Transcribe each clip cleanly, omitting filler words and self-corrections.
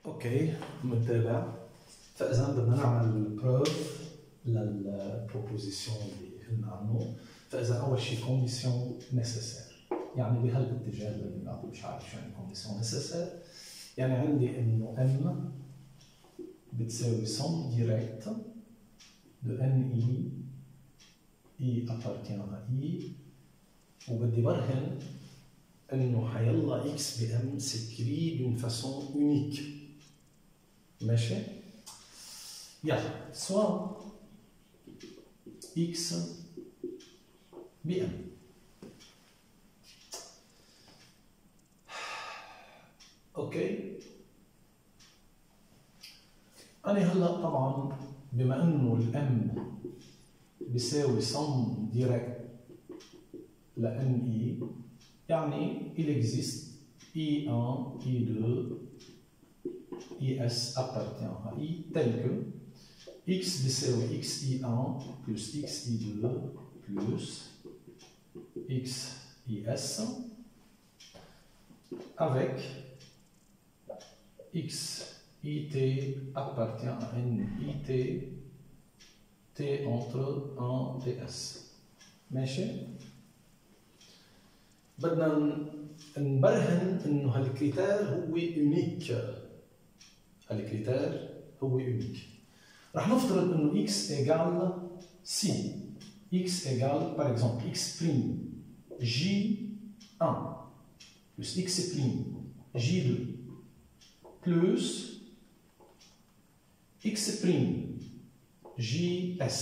اوكي بنتابع. فاذا بدنا نعمل بروف للبروبوزيسيون اللي قلنا عنه. فاذا اول شيء كونديسيون نيسيسير، يعني بهالاتجاه اللي بعده مش عارف شو يعني كونديسيون نيسيسير. يعني عندي انه ام بتساوي somme directe de NI I appartient à I وبدي برهن انه حيلا x بm s'écrit d'une façon unique. ماشي؟ يلا soit x بm. اوكي؟ أنا هلا طبعا بما انه الام بيساوي somme direct لان I، يعني il existe I1, I2, IS appartient à I tel que x بيساوي xi1 plus xi2 plus xis avec xit appartient à nit t entre 1 ts. ماشي؟ بدنا نبرهن انه هالكريتير هو يونيك. هالكريتير هو يونيك. رح نفترض انه x égale si x égale par exemple x prime j1 plus x prime j2 plus x prime js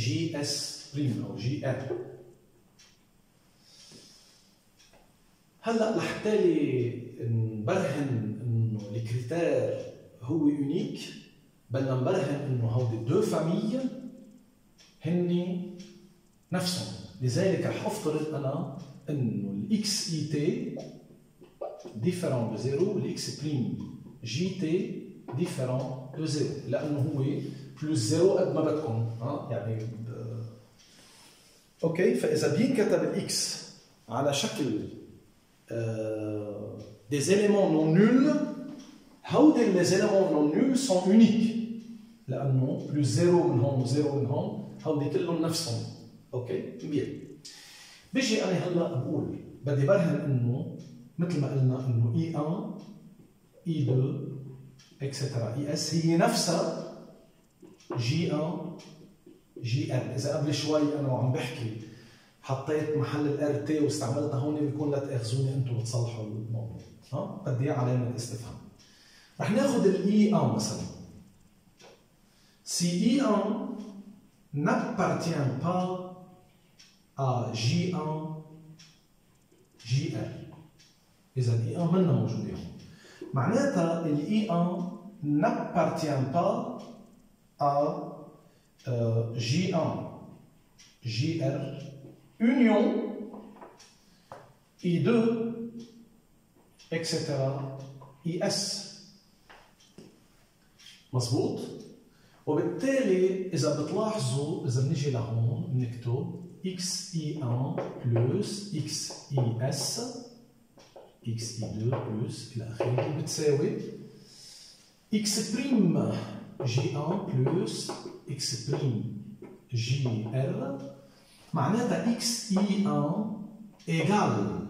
js prime او jr. هلا لحتى نبرهن انه الكريتير هو يونيك بدنا نبرهن انه هودي دو فاميل هن نفسهم. لذلك رح افترض انا انه الاكس اي تي ديفيرون دو زيرو والاكس بريم جي تي ديفيرون دو زيرو، لانه هو بلس زيرو قد ما بدكم يعني اوكي. فاذا بينكتب الاكس على شكل des éléments non nuls، هودي les éléments non nuls sont uniques لانه بلس زيرو من هون وزيرو من هون هودي كلهم نفسهم. اوكي بيان. بيجي انا هلا بقول بدي برهن انه مثل ما قلنا انه E1 E2 اكسترا ES هي نفسها G1 GR. اذا قبل شوي انا وعم بحكي حطيت محل الار تي واستعملتها هون بيكون لا تاخذوني انتم وتصلحوا الموضوع. بدي اياه علامه استفهام. رح ناخذ الاي 1 مثلا. Si I1 n'appartient pas à J1 JR، إذا ال I1 منا موجودة هون، معناتها ال I1 n'appartient pas à J1 JR union I2 etc. IS. مظبوط؟ وبالتالي إذا بتلاحظوا إذا بنيجي لهون بنكتب XI1 plus XIS XI2 plus إلى آخره بتساوي X prime J1 plus X prime JR. معناتها XI1 égale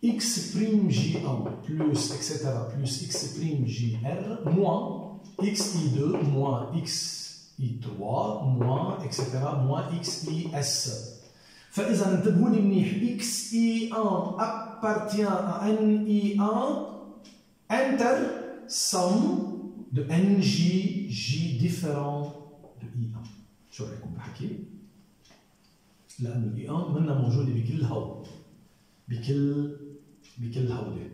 X prime J1 plus etc. plus X prime JR moins XI2 moins XI3 moins etc. moins XIS. فإذا انتبهوا لي منيح، XI1 appartient à NI1 inter somme de NJ J différent de I1. شو رايكم بحكي؟ لأنه I1 منا موجودة بكل هول بكل هودي.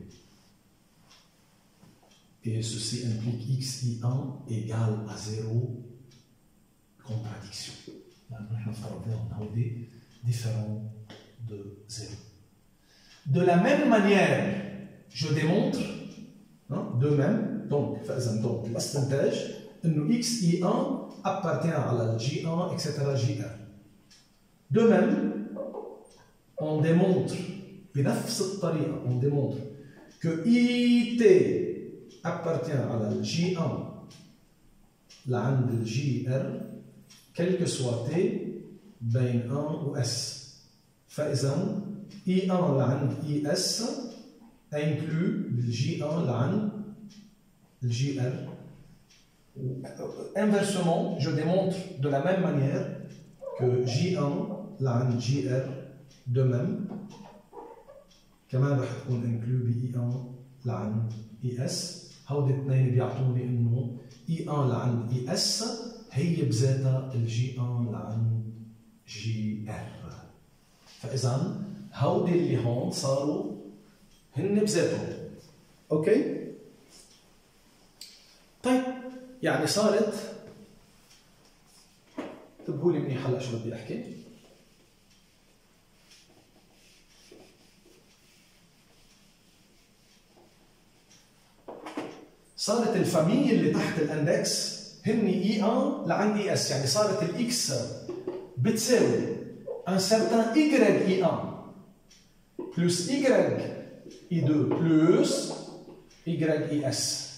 Et ceci implique xi1 égale à 0 contradiction. لأنه نحن افترضناهم هودي différents de 0. De la même manière, je démontre de même, donc فإذا donc الاستنتاج إنه xi1 appartient على J1 etc. JR. De même, on démontre بنفس الطريقة on démontre que IT appartient على ال J1 لعند ال GR quel que soit T بين 1 و S. فإذا I1 لعند IS inclut ال J1 لعند ال GR. Inversement, je démontre de la même manière que J1 لعند GR de même كمان رح تكون inclus ب I1 لعند IS. هودي الاثنين بيعطوني انه I1 لعند IS هي بذاتها ال J1 لعند GR. فإذا هودي اللي هون صاروا هن بذاتهم. اوكي؟ طيب يعني صارت، انتبهوا لي منيح هلا شو بدي احكي. صارت الفاميليا اللي تحت الاندكس هن اي 1 لعند اي اس، يعني صارت الاكس بتساوي ان سيرتان ايكغيك اي 1 بلس ايكغيك اي 2 بلس ايكغيك اي اس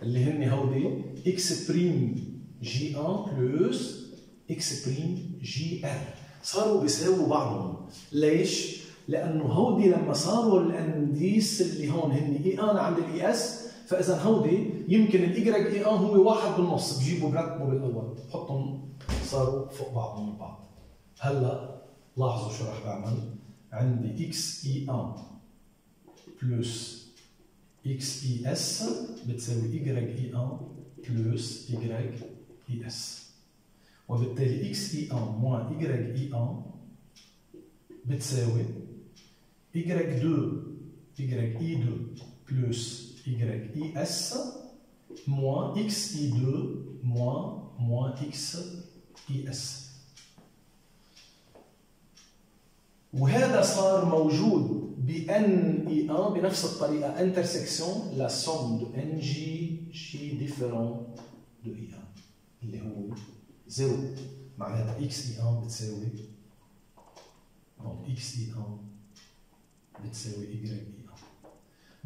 اللي هن هودي اكس بريم جي 1 بلس اكس بريم جي ار. صاروا بيساووا بعضهم. ليش؟ لانه هودي لما صاروا الانديس اللي هون هن اي 1 عند الاي اس، فاذا هودي يمكن الايجريك اي 1 هو واحد بالنص، بجيبه برتبه بالاول بحطهم صاروا فوق بعضهم البعض. هلا لاحظوا شو رح بعمل. عندي اكس اي 1 بلس اكس اي اس بتساوي ايجريك اي 1 بلس ايجريك اي اس، وبالتالي اكس اي 1 موان ايجريك اي 1 بتساوي ايجريك 2 ايجريك اي 2 بلس y is moins xi2 moins xis. وهذا صار موجود ب NI1 بنفس الطريقة intersection la somme de NJ J différent de I1 اللي هو 0. معناتها xi1 بتساوي xi1 بتساوي y1.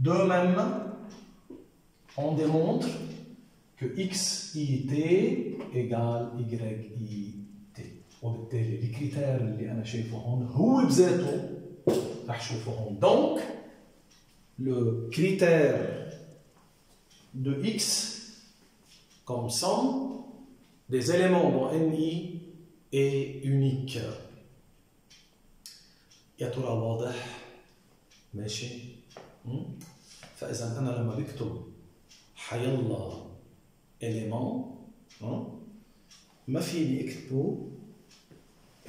De même, on démontre que xit égale yit. وبالتالي الكريتير اللي انا شايفه هون هو بذاته رح شوفه هون. Donc le critère de x comme somme des éléments dans NI est unique. يا ترى واضح؟ ماشي؟ فإذا أنا لما بكتب حيلا إليمون ما فيني أكتبه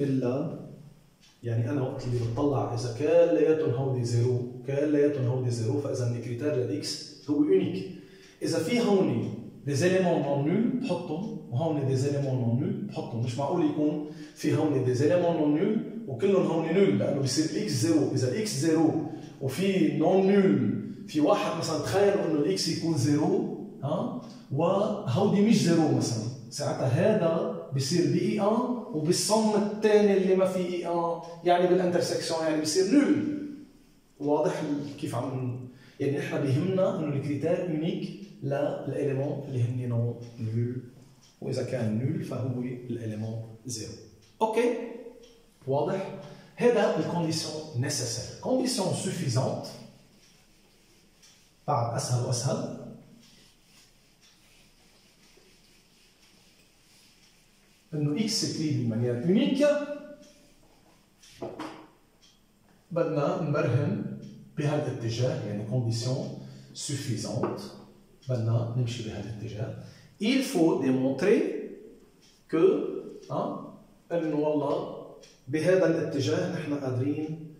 إلا يعني أنا وقت اللي بطلع إذا كلياتهم هودي زيرو كلياتهم هودي زيرو، فإذا الكريتير للإكس هو يونيك. إذا في هون des éléments non nuls بحطهم وهون des éléments non nuls بحطهم. مش معقول يكون في هون des éléments non nuls وكلهم هون نول، لأنه بصير الإكس زيرو. إذا الإكس زيرو وفي نون نول في واحد مثلا تخيلوا انه الاكس يكون زيرو وهودي مش زيرو مثلا، ساعتها هذا بصير بي 1 وبالصم الثاني اللي ما في اي 1 يعني بالانترسكشن يعني بصير نول. واضح كيف عم يعني احنا بيهمنا انه الكريتير يونيك للاليمون اللي هن نول، واذا كان نول فهو الاليمون زيرو. اوكي واضح؟ هذا الكونديسيون نيسيسير. كونديسيون سوفيزونت بعد اسهل واسهل. انه اكس سكري بمانيير يونيك بدنا نبرهن بهالاتجاه، يعني كونديسيون سوفيزونت بدنا نمشي بهالاتجاه. il faut démontrer que انه والله بهذا الاتجاه نحن قادرين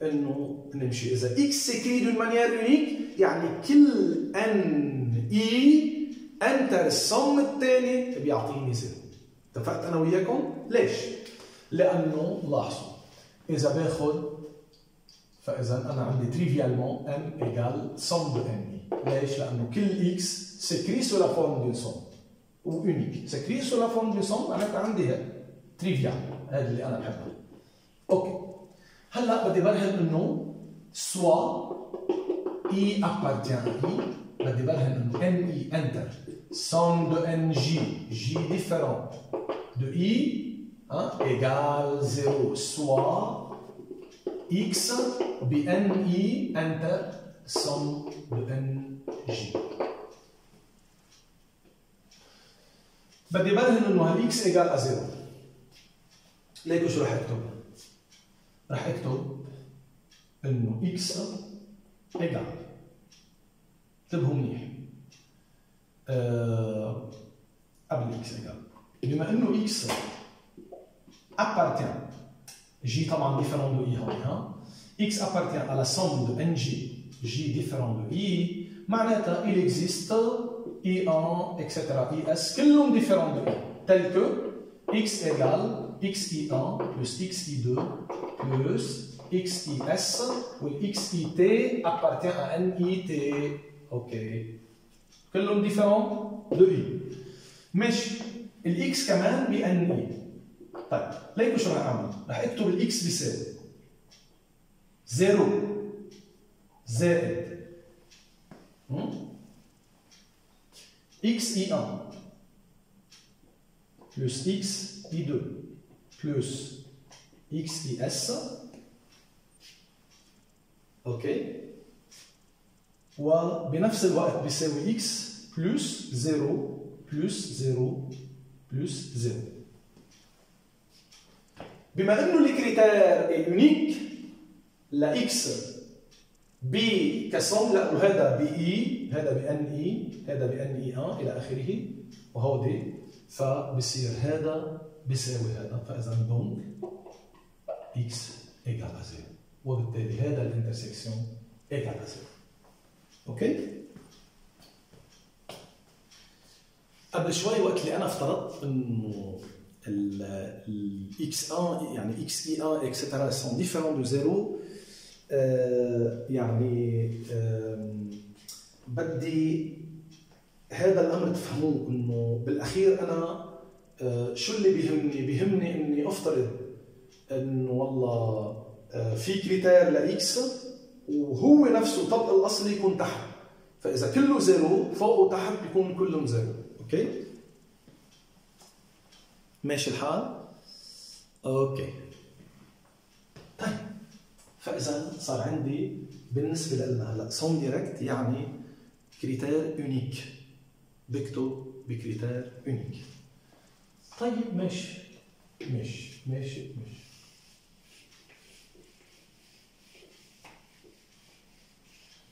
انه نمشي. اذا اكس سكري دون مانيير يونيك يعني كل ان اي انتر الصم الثاني بيعطيني زيرو. اتفقت انا وياكم؟ ليش؟ لانه لاحظوا اذا باخذ فاذا انا عندي تريفيالمون ان ايجال صم دو ان اي. ليش؟ لانه كل اكس سكري سو لا فورم دون صم ويونيك. سكري سو لا فورم دون صم معناتها عندي هيك تريفيال، هذا اللي انا بحبه. اوكي هلا بدي برهن انه سوا I appartient à I. بدي بالهم انه NI enter somme de NJ, J différent de I égale 0, soit X بNI enter somme de NJ. بدي بالهم انه هالإكس إيجال على 0. ليكو شو رح اكتب؟ رح اكتب انه إكس إيجال، انتبهوا منيح، قبل إكس إيجال، بما انه إكس appartient, J طبعا différent de I هون X appartient à la somme de NJ, J différent de I, معناتها il existe I1, etc. IS, كلهم différents de I, tel que X égale XI1 plus XI2 plus XIS, où XIT appartient à NIT. Ok. كلهم différents de I. ماشي. الإكس كمان ب NI. طيب ليكو شو رح اعمل؟ رح اكتب الإكس بيساوي 0 زائد XI1 plus XI2 plus XIS. اوكي. وبنفس الوقت بيساوي X plus 0 plus 0 plus 0. بما انه الكريتير يونيك لاكس بي كسوم، لانه هذا بي اي، هذا بان اي، هذا بان اي 1 الى اخره وهودي، فبصير هذا بيساوي هذا، فاذا دونك اكس ايجال 0، وبالتالي هذا الانترسكسيون ايجال 0. اوكي؟ قبل شوي وقت اللي انا افترضت انه ال x1 يعني xi1 etc. sont différents de 0، يعني بدي هذا الامر تفهموه، انه بالاخير انا شو اللي بيهمني اني افترض انه والله في كريتير لاكس وهو نفسه الطبق الاصلي يكون تحت، فاذا كله 0 فوق وتحت بيكون كلهم 0. اوكي؟ ماشي الحال؟ اوكي. طيب فاذا صار عندي بالنسبه لنا هلا سون ديريكت يعني كريتير يونيك، بكتب بكريتير يونيك. طيب ماشي ماشي ماشي ماشي.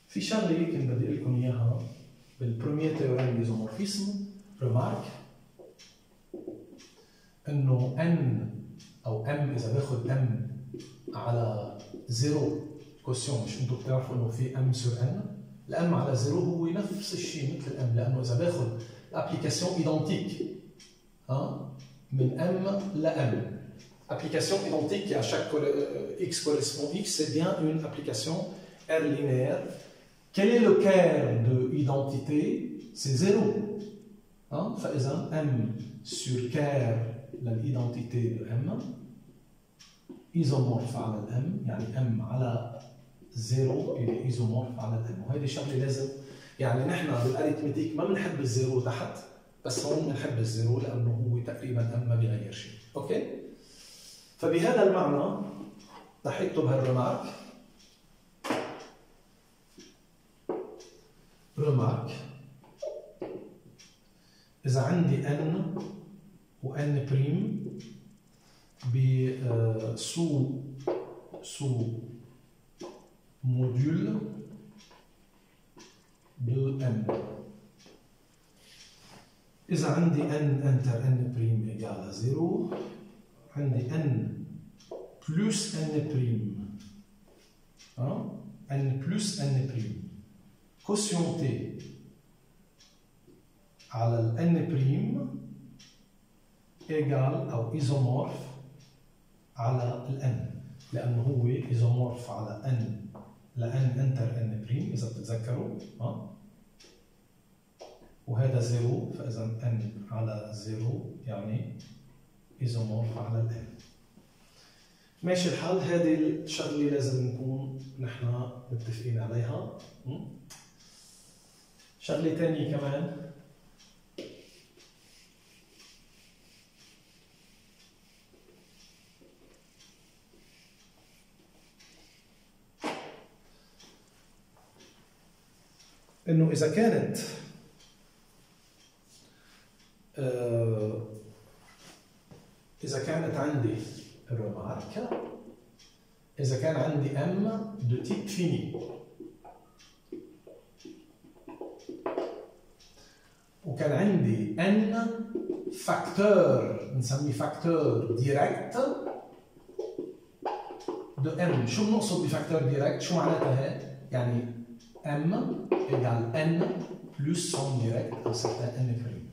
في شغله كنت بدي اقول لكم اياها بالبروميير تيوريم ديزومورفيزم. ريمارك انه n او m اذا باخذ m على 0 كوسيون، مش انتم بتعرفوا انه في m sur n، الm على 0 هو نفس الشيء مثل الm، لانه اذا باخذ l'application identique من m ل m، application identique qui à chaque x correspond x, c'est bien une application R linéaire. Quel est le cœur de identité? C'est 0. فاذا m sur cœur للإيدنتيتي دو M ايزومورف على الام، يعني M على 0 إلى ايزومورف على الام، وهيدي شغله لازم، يعني نحن بالاريثمتيك ما بنحب الزيرو تحت، بس هون بنحب الزيرو لانه هو تقريبا M ما بيغير شيء. اوكي؟ فبهذا المعنى رح اكتب هالريمارك. ريمارك اذا عندي n و n بريم sous module de n. إذا عندي n انتر n بريم إيجال 0، عندي n plus n بريم n plus n بريم quotienté على ال n بريم égal أو isomorphe على ال n، لأنه هو isomorphe على n لn انتر n بريم إذا بتتذكروا، وهذا 0، فإذا n على 0 يعني isomorphe على ال n. ماشي الحال؟ هذه الشغلة لازم نكون نحن متفقين عليها. شغلة تانية كمان إنه إذا كانت عندي remarque إذا كان عندي M de type fini وكان عندي N facteur نسميه facteur direct de M. شو بنقصد بفacteur direct؟ شو معناتها هي؟ يعني M égale N plus son direct, un certain N'.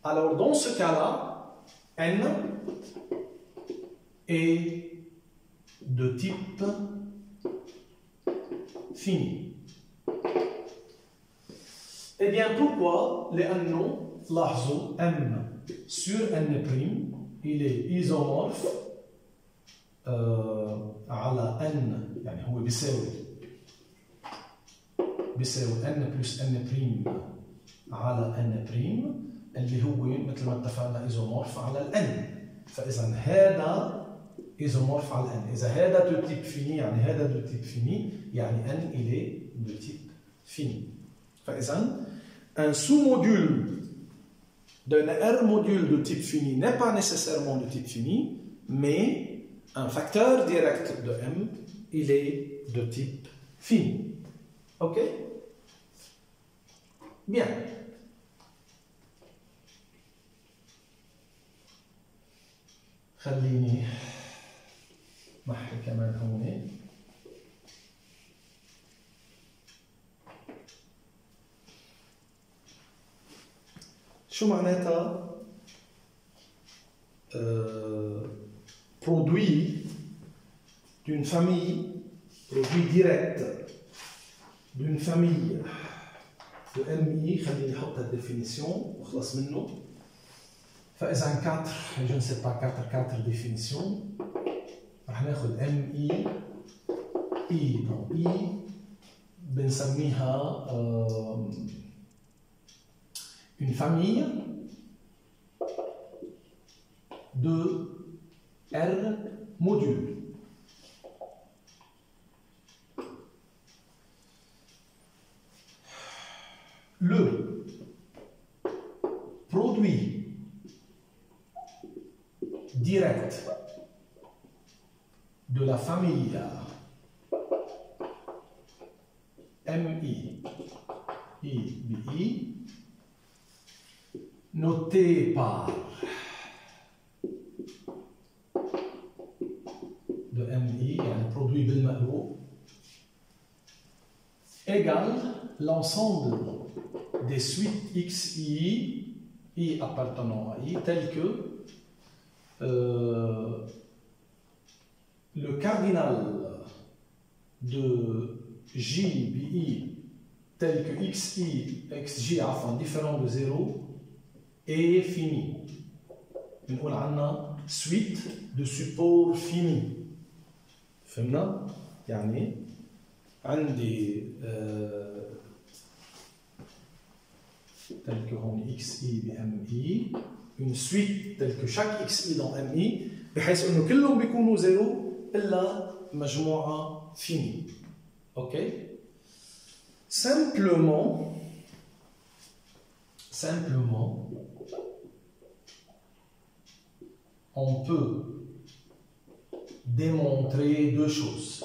Alors dans ce cas-là, N est de type fini. Eh bien pourquoi لأنه لاحظوا M sur N' il est isomorphe على N يعني هو بيساوي N plus N' على N' اللي هو مثل ما اتفقنا isomorphe على N. فإذا هذا isomorphe على N. إذا هذا de type fini يعني هذا de type fini يعني N il est de type fini. فإذا un sous-module d'un R-module de type fini n'est pas nécessairement de type fini, mais un facteur direct de M il est de type fini. Ok? Bien. خليني محي كمان هون. شو معناتها produit d'une famille, produit direct d'une famille de MI. خليني احط الديفينيسيون وخلص منه. فاذا 4 je ne sais pas 4 définitions رح ناخذ MI I donc I بنسميها une famille de R modules. Le produit direct de la famille MI IBI noté par de MI, un produit بالمقلوب égale l'ensemble des suites XI, I appartenant à I, telles que le cardinal de JBI tel que XI, XJ, enfin différent de 0, est fini. بنقول عنها suite de support fini. فهمنا؟ يعني عندي tel que هون XI بMI une suite telle que chaque XI dans MI بحيث انه كلهم بيكونوا زيرو الا مجموعه فيني. OK? Simplement on peut démontrer deux choses.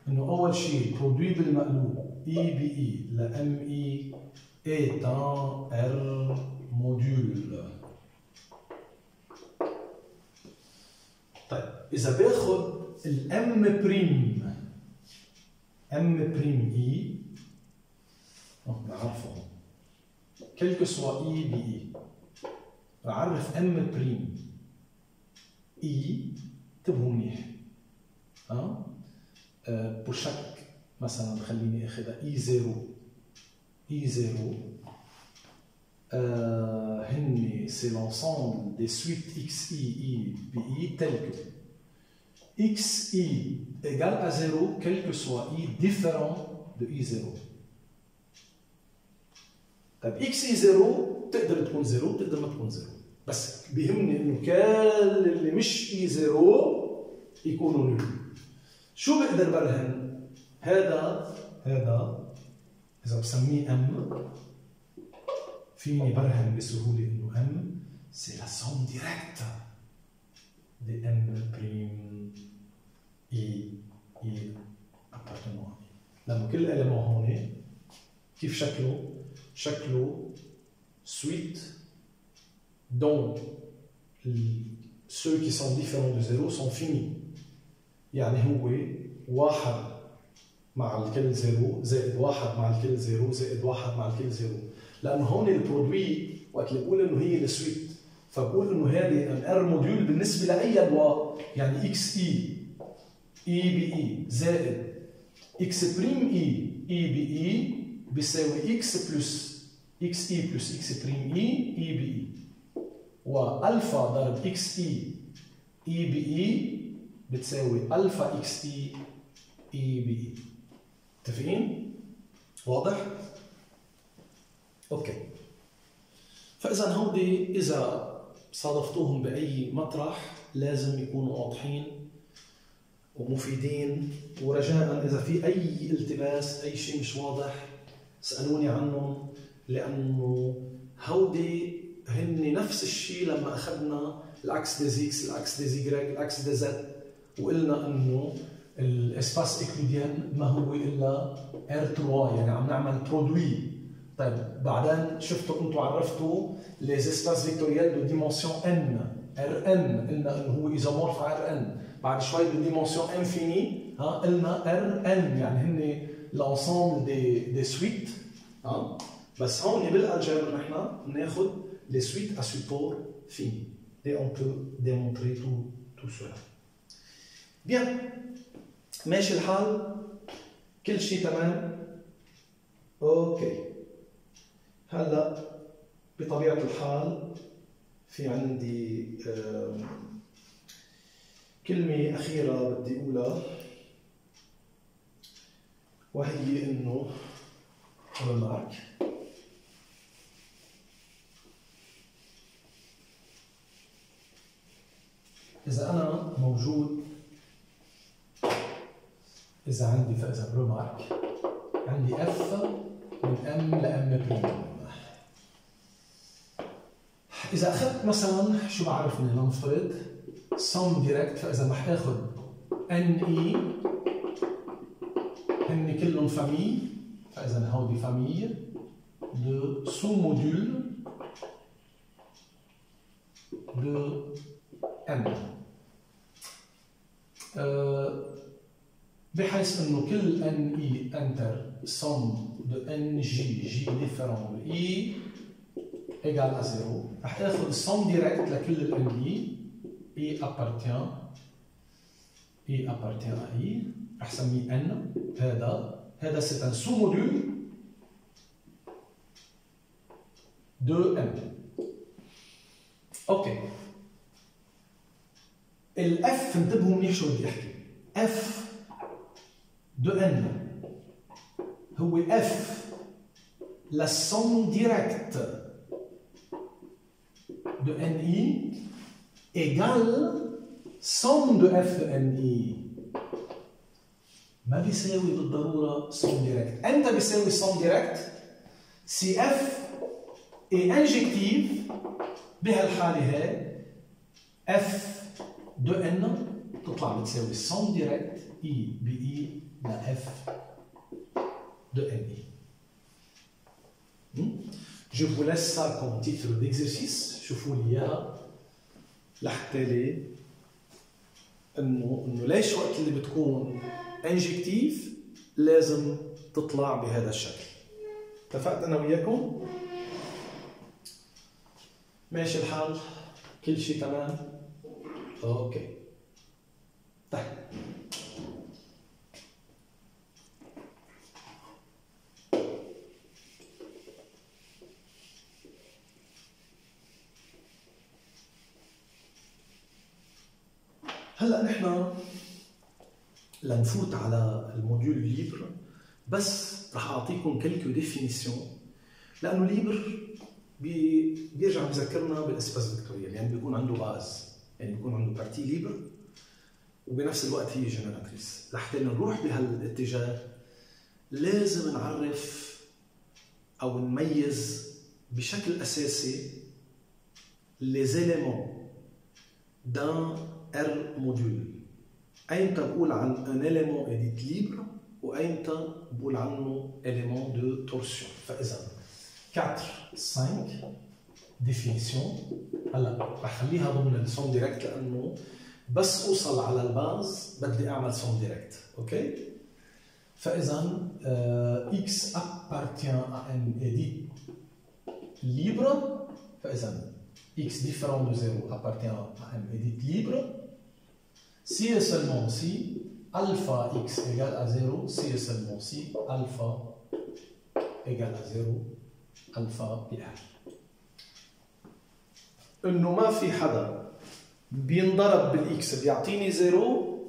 إنه أول شيء produit بالمقلوب I بI ل MI est un R module. طيب إذا باخذ ال M prime I بعرفه quel que soit I بI بعرف M prime I انتبهوا منيح pour chaque مثلا خليني اخذها I0 هني c'est l'ensemble des suites XI I BI telles que XI égale à 0 quel que soit I différent de I0. طيب اكس اي 0 تقدر تكون 0 بتقدر ما تكون 0، بس بيهمني انه كل اللي مش اي 0 يكونوا نول. شو بقدر برهن؟ هذا اذا بسميه ام فيني برهن بسهوله انه ام سي لا سوم ديريكت دي ام بريم اي ابارتمون. لما كل اليمون هون كيف شكله؟ شكله suite dont ceux qui sont différents de 0 sont finis. يعني هو واحد مع الكل 0 زائد واحد مع الكل 0 زائد واحد مع الكل 0. لأنه هون البرودوي وقت اللي بقول إنه هي السويت فبقول إنه هذه الار موديول بالنسبة لأي دواء، يعني اكس اي بي اي زائد اكس بريم اي بي اي بيساوي اكس بلس اكس اي بلس اكس بريم اي بي اي، والفا ضرب اكس اي بي اي بتساوي الفا اكس اي بي اي. متفقين؟ واضح؟ اوكي. فاذا هودي اذا صادفتوهم باي مطرح لازم يكونوا واضحين ومفيدين، ورجاء اذا في اي التباس اي شيء مش واضح اسالوني عنهم، لانه هودي هن نفس الشيء لما اخذنا الاكس دي زيكس الاكس دي زيغريك الاكس دي زد وقلنا انه الاسباس اكليديان ما هو الا R3، يعني عم نعمل برودوي. طيب بعدين شفتوا انتم عرفتوا لي اسباس فيكتوريال دو ديمونسيون ان Rn، قلنا انه هو ايزومورف Rn. بعد شوي دو ديمونسيون انفيني قلنا Rn، يعني هن l'ensemble des suites. بس هون بالالجبر نحن بناخذ les suites à support fini et on peut démontrer tout cela. Bien. ماشي الحال؟ كل شيء تمام؟ اوكي. هلا بطبيعة الحال في عندي كلمة أخيرة بدي أقولها، وهي إنه remarque. إذا أنا موجود، إذا عندي فإذا برومارك عندي اف من ام لام بريم. إذا أخذت مثلا شو بعرفني لنفترض سم ديريكت، فإذا رح آخذ ان اي هن كلهم فامي، فإذا هودي فامي دو سو موديول دو ام، بحيث انه كل ان اي انتر سم دو ان جي ديفيرون اي ايجال ا 0. رح اخذ السم ديريكت لكل الان اي ابارتيان ا اي، رح سميه ان. هذا سي ان سو موديول دو ام. اوكي. الاف انتبهوا منيح شو بدي احكي. اف دو ان هو اف لا سوم ديريكت دو ان اي ايجال سوم دو اف دو ان اي. ما بيساوي بالضروره سوم ديريكت. امتى بيساوي سوم ديريكت؟ سي اف اي انجكتيف. بهالحاله هي اف دو ان تطلع بتساوي سوم ديريكت اي بي اي لا اف de NI. Je vous laisse ça comme titre d'exercice. شوفوا لي اياها لحتى لي انه ليش وقت اللي بتكون انجكتيف لازم تطلع بهذا الشكل. اتفقت انا وياكم؟ ماشي الحال؟ كل شيء تمام؟ اوكي. طيب هلا نحن لنفوت على الموديول ليبر، بس رح اعطيكم كلكو ديفينيسيون لانه ليبر بيرجع بيذكرنا بالاسباس فيكتوريال، يعني بيكون عنده باز، يعني بيكون عنده بارتي ليبر وبنفس الوقت هي جنراتريس. لحتى نروح بهالاتجاه لازم نعرف او نميز بشكل اساسي les éléments d'un R module. ايمتى بقول عن un élément est dit libre وايمتى بقول عنه élément de torsion. فاذا 4 5 définition هلا رح خليها ضمن السون دايركت لانه بس اوصل على الباز بدي اعمل سون دايركت. اوكي؟ فاذا x appartient à n est dit libre. فاذا x différent de 0 appartient à m est dit libre si et seulement si alpha x égale à 0, si et seulement si alpha égale à 0 alpha بr. انه ما في حدا بينضرب بالاكس بيعطيني 0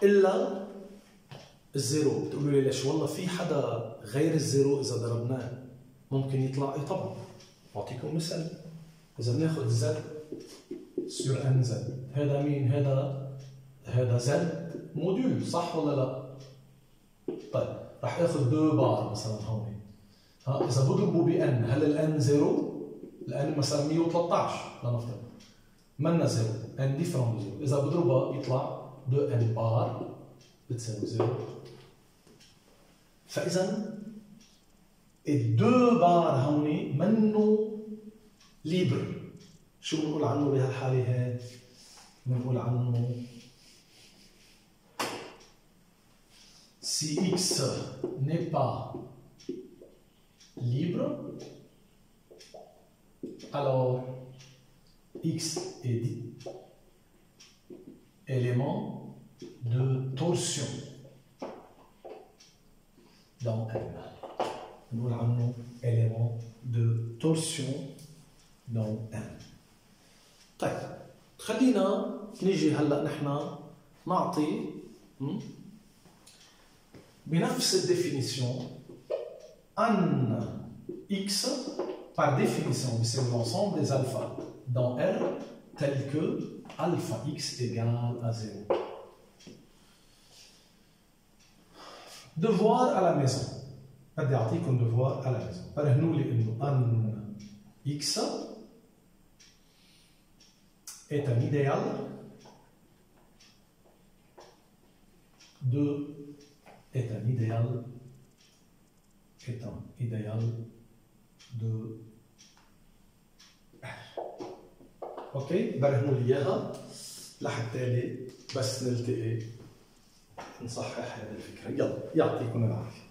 الا الزيرو. بتقولوا لي ليش؟ والله في حدا غير الزيرو اذا ضربناه ممكن يطلع اي طبعا. بعطيكم مثال. اذا بناخذ زد سور ان زد، هذا مين؟ هذا زد موديول، صح ولا لا؟ طيب رح اخذ 2 بار مثلا هون. اذا بضربوا بان، هل الان زيرو؟ الان مثلا 113 لنفترض، منا زيرو، ان ديفرون زيرو. اذا بضربها بيطلع 2 ان بار بتساوي زيرو. فاذا الدو بار هون منه ليبر. شو بنقول عنه بهالحاله هاي؟ بنقول عنه si x n'est pas libre, alors x est dit élément de torsion dans M. نقول عنه élément de torsion dans M. طيب خلينا نيجي هلا نحن نعطي بنفس الديفينيسيون ان x par définition c'est l'ensemble des alphas dans R tel que alpha x égale à 0. Devoir à la maison. بدي اعطيكم devoir à la maison. فرهنوا لي انه ان x est un idéal est un idéal de R. اوكي؟ برهنوا لي اياها لحتى بس نلتقي نصحح هذه الفكره. يلا يعطيكم العافيه.